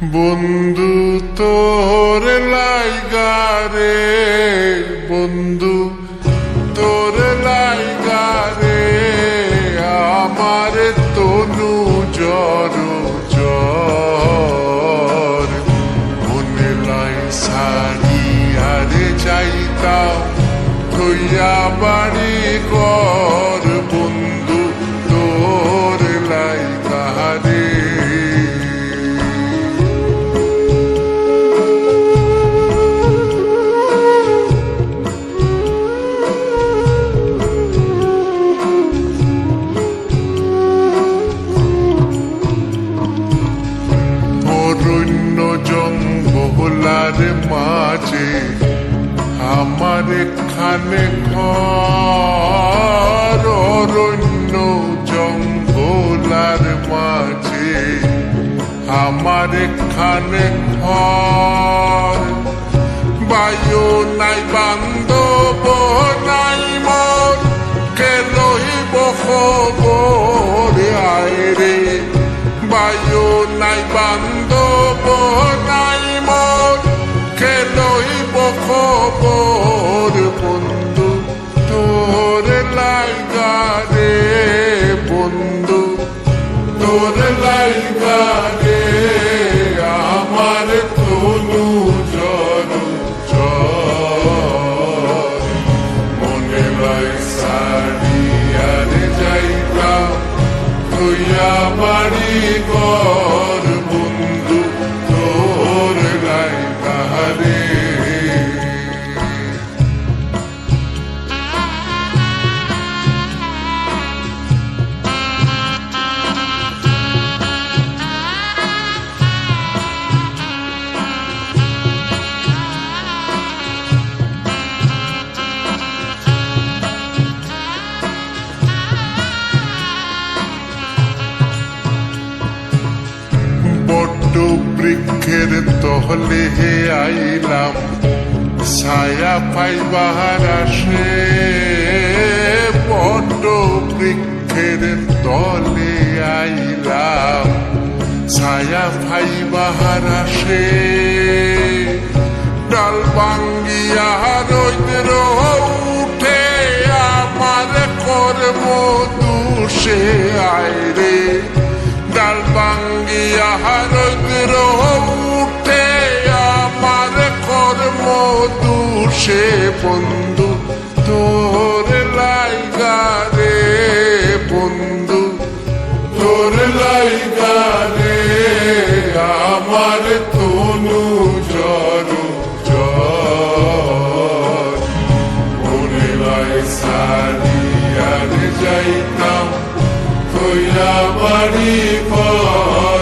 বন্ধু তোর লাইগা রে, বন্ধু তোর লাইগা রে, আমার তনু জ্বর জ্বর। মনে লাই সারি আরে যাইতাম থইয়া বাড়ি ঘর, বন্ধু তোর লাইগা রে। অরণ্য জঙ্গলার মাঝে আমার এখানে ঘর, অরণ্য জঙ্গলার মাঝে আমার এখানে ঘর। বায়ু নাই বান্ধব নাই মন, কে লইব খবর আয় রে। বায়ু নাই বান্ধব নাই মন, কে লইব খবর, বন্ধু তোর লাইগা রে, বন্ধু তোর লাইগা রে, আমার তনু জ্বর জ্বর। মনে লাই সারি আরে যাইতাম থইয়া বাড়ি ঘর, বন্ধু তোর লাইগা রে। বড্ড বৃক্ষের তহলে হে আইলাম, ছায়া পাইবার আসে। বড্ড বৃক্ষের তলে আইলাম, ছায়া পাইবার আসে। ডাল ভাঙ্গিয়া রৌদ্র উঠে আমার কর্ম দুষে আয় রে। ডাল ভাঙ্গিয়া রৌদ্র উঠে আমার কর্ম দুষে, বন্ধু তোর লাইগা রে, বন্ধু তোর লাইগা রে, আমার তনু জ্বর জ্বর। মনে লাই সারি আরে যাইতাম থইয়া বাড়ি ঘর।